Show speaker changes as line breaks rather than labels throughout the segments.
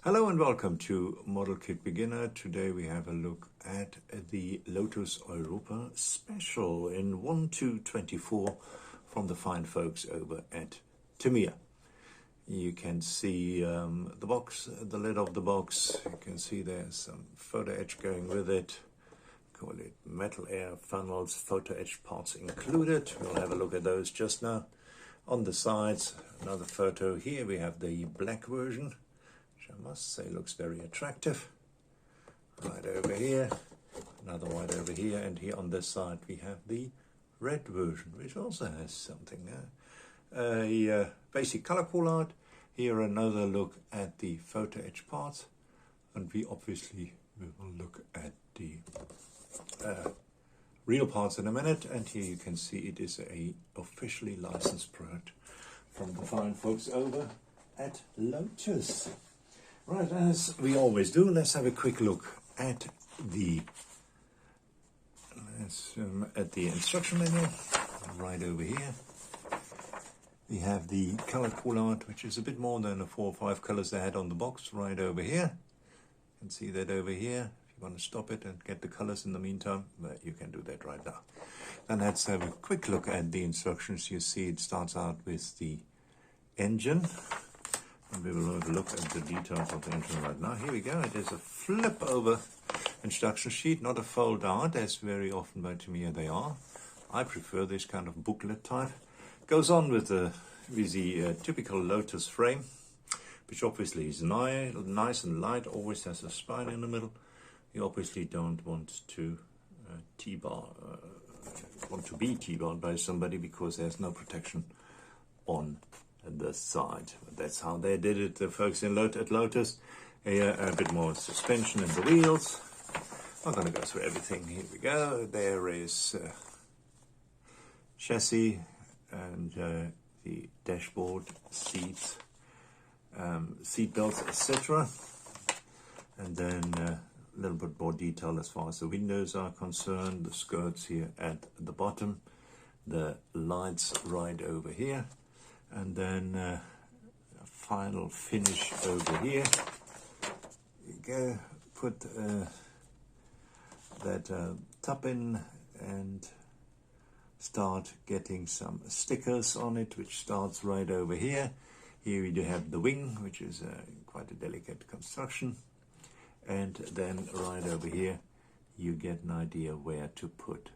Hello and welcome to Model Kit Beginner. Today we have a look at the Lotus Europa special in 1/2/24 from the fine folks over at Tamiya. You can see the box, the lid of the box. You can see there's some photo etch going with it. Call it metal air funnels, photo etch parts included. We'll have a look at those just now. On the sides, another photo. Here we have the black version, which I must say looks very attractive. Right over here, another white over here, and here on this side we have the red version, which also has something there. A basic color call out. Here another look at the photo etch parts, and we obviously will look at the real parts in a minute. And here you can see it is a officially licensed product from the fine folks over at Lotus. Right, as we always do, let's have a quick look at the instruction manual. Right over here we have the color call out, which is a bit more than the 4 or 5 colors they had on the box. Right over here, you can see that over here. If you want to stop it and get the colors in the meantime, but you can do that right now. Then let's have a quick look at the instructions. You see it starts out with the engine, and we will have a look at the details of the engine right now. Here we go. It is a flip over instruction sheet, not a fold out, as very often by Tamiya they are. I prefer this kind of booklet type. Goes on with the typical Lotus frame, which obviously is nice and light, always has a spine in the middle. You obviously don't want to be T-barred by somebody, because there's no protection on the side. That's how they did it, the folks at Lotus. A bit more suspension in the wheels. I'm going to go through everything. Here we go. There is chassis and the dashboard, seats, seat belts, etc. And then a little bit more detail as far as the windows are concerned, the skirts here at the bottom, the lights right over here, and then a final finish over here. You go, put that top in and start getting some stickers on it, which starts right over here. Here we do have the wing, which is quite a delicate construction, and then right over here you get an idea where to put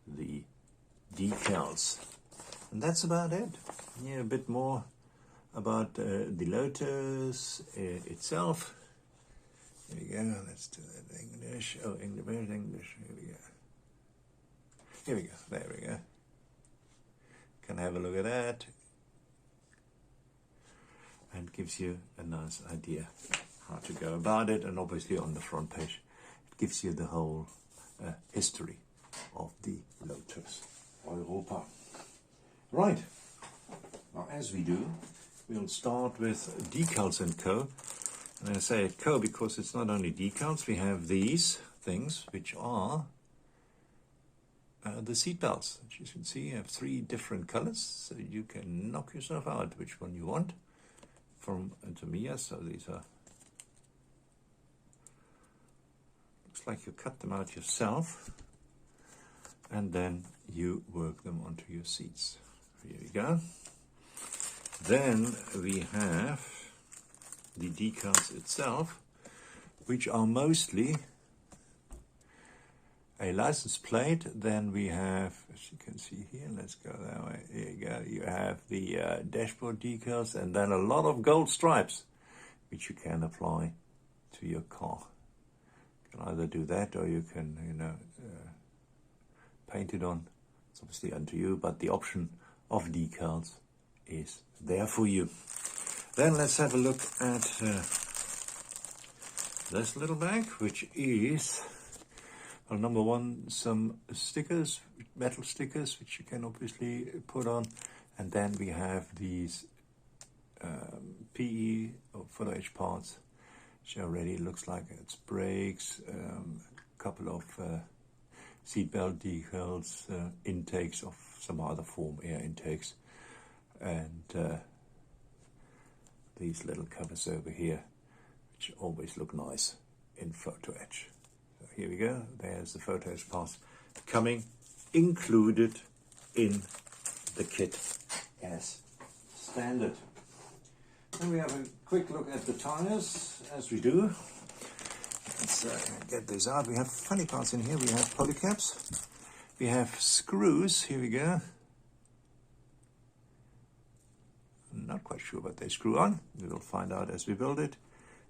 the decals, and that's about it. Yeah, a bit more about the Lotus itself. Here we go. Let's do that English. Oh, English. Here we go. Here we go. There we go. Can have a look at that, and gives you a nice idea how to go about it. And obviously on the front page it gives you the whole history of the Lotus Europa. Right, now as we do, we'll start with Decals and Co. And I say at Co because it's not only decals. We have these things, which are the seat belts. As you can see, you have 3 different colors, so you can knock yourself out which one you want from Tamiya. So these are, looks like you cut them out yourself, and then you work them onto your seats. Here we go. Then we have the decals itself, which are mostly a license plate. Then we have, as you can see here, let's go that way. Here you go. You have the dashboard decals, and then a lot of gold stripes, which you can apply to your car. You can either do that, or you can, paint it on. It's obviously up to you, but the option of decals is there for you. Then let's have a look at this little bag, which is, well, number one, some stickers, metal stickers, which you can obviously put on. And then we have these PE or photo etch parts, which already looks like it's brakes, a couple of seatbelt decals, intakes of some other form, air intakes, and these little covers over here, which always look nice in photo etch. So here we go. There's the photo etch pass coming included in the kit as standard. Then we have a quick look at the tires, as we do. Let's get this out. We have funny parts in here. We have polycaps. We have screws. Here we go. I'm not quite sure what they screw on. We will find out as we build it.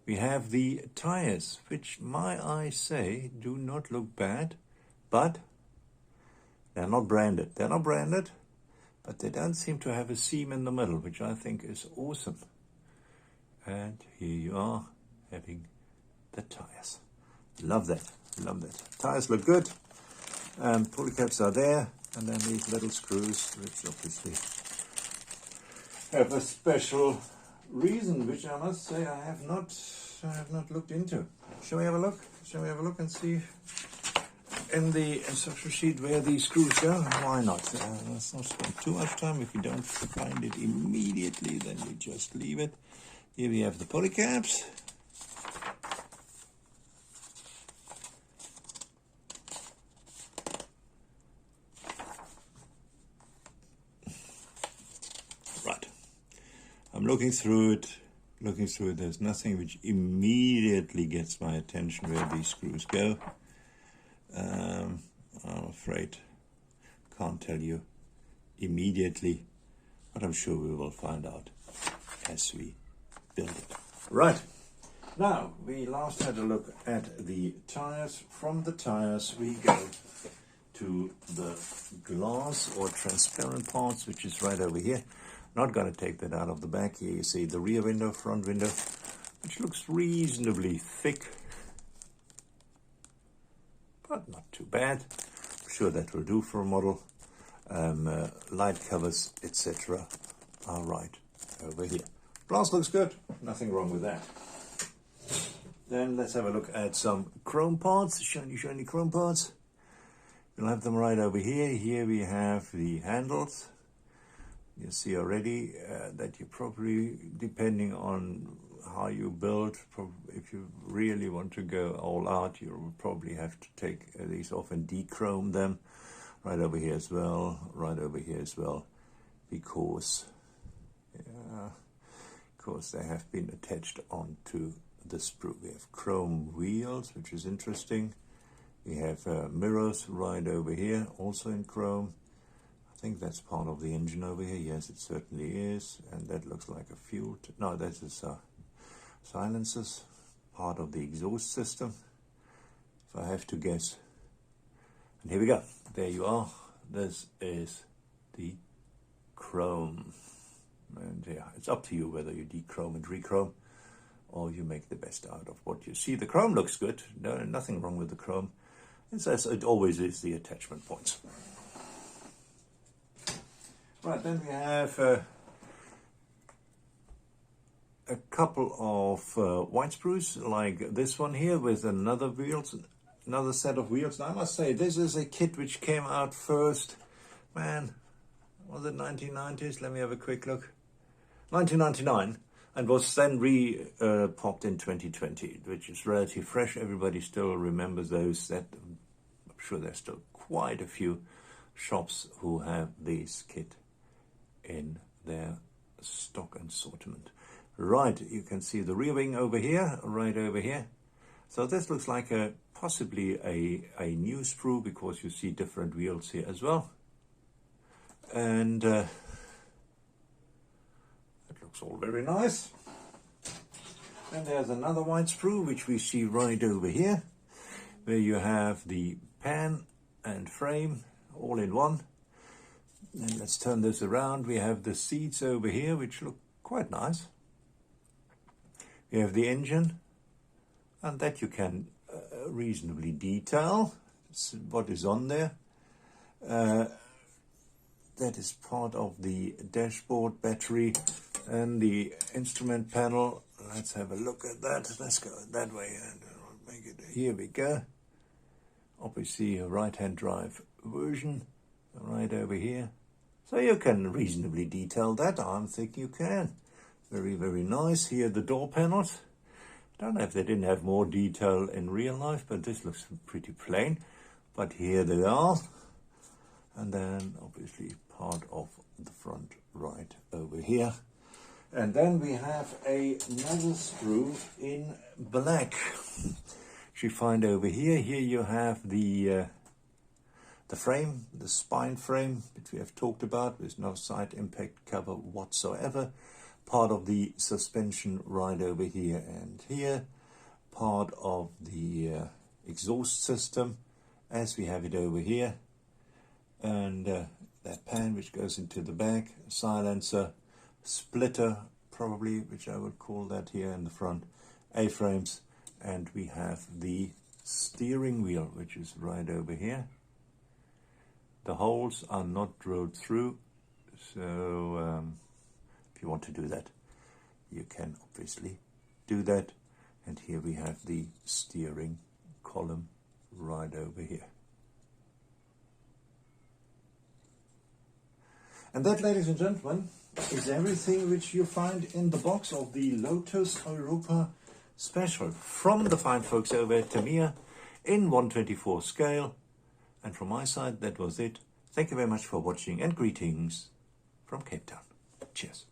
We have the tires, which my eyes say do not look bad, but they're not branded. They're not branded, but they don't seem to have a seam in the middle, which I think is awesome. And here you are having the tires. Love that. Love that. Tires look good. Polycaps are there, and then these little screws, which obviously have a special reason, which I must say I have not looked into. Shall we have a look? Shall we have a look and see in the instruction sheet where these screws go? Why not? Let's not spend too much time. If you don't find it immediately, then we just leave it. Here we have the polycaps. Right. I'm looking through it. There's nothing which immediately gets my attention where these screws go. I'm afraid can't tell you immediately, but I'm sure we will find out as we build it. Right. Now, we last had a look at the tires. From the tires we go to the glass or transparent parts, which is right over here. Not going to take that out of the back. Here you see the rear window, front window, which looks reasonably thick, but not too bad. I'm sure that will do for a model. Light covers, etc. are right over here. Glass looks good. Nothing wrong with that. Then let's have a look at some chrome parts, shiny chrome parts. We'll have them right over here. Here we have the handles. You see already that you probably, depending on how you build, if you really want to go all out, you'll probably have to take these off and dechrome them. Right over here as well, right over here as well, because they have been attached onto the sprue. We have chrome wheels, which is interesting. We have mirrors right over here, also in chrome. I think that's part of the engine over here. Yes, it certainly is. And that looks like a fuel. No, that is silencers, part of the exhaust system, if I have to guess. And here we go. There you are. This is the chrome. And yeah, it's up to you whether you dechrome and rechrome, or you make the best out of what you see. The chrome looks good. No, nothing wrong with the chrome. It's as it always is, the attachment points. Right, then we have a couple of white sprues, like this one here, with another set of wheels. Now, I must say, this is a kit which came out first, man, was it 1990s? Let me have a quick look. 1999, and was then popped in 2020, which is relatively fresh. Everybody still remembers those. That I'm sure there's still quite a few shops who have this kit in their stock and assortment. Right, you can see the rear wing over here, right over here. So this looks like possibly a new sprue, because you see different wheels here as well. And it looks all very nice. Then there's another white sprue, which we see right over here, where you have the pan and frame all in one. And let's turn this around. We have the seats over here, which look quite nice. We have the engine, and that you can reasonably detail. It's what is on there. That is part of the dashboard, battery, and the instrument panel. Let's have a look at that. Let's go that way and make it. Here we go. Obviously a right-hand drive version right over here. So you can reasonably detail that. I think you can. Very, very nice. Here the door panels. Don't know if they didn't have more detail in real life, but this looks pretty plain. But here they are. And then obviously part of the front right over here. And then we have another sprue in black. Which you find over here. Here you have the frame, the spine frame, which we have talked about. There's no side impact cover whatsoever. Part of the suspension right over here and here. Part of the exhaust system as we have it over here. And that pan which goes into the back, silencer, splitter probably, which I would call that here in the front, A-frames, and we have the steering wheel, which is right over here. The holes are not drilled through, so if you want to do that, you can obviously do that. And here we have the steering column right over here. And that, ladies and gentlemen, is everything which you find in the box of the Lotus Europa Special from the fine folks over at Tamiya in 1/24 scale. And from my side, that was it. Thank you very much for watching, and greetings from Cape Town. Cheers.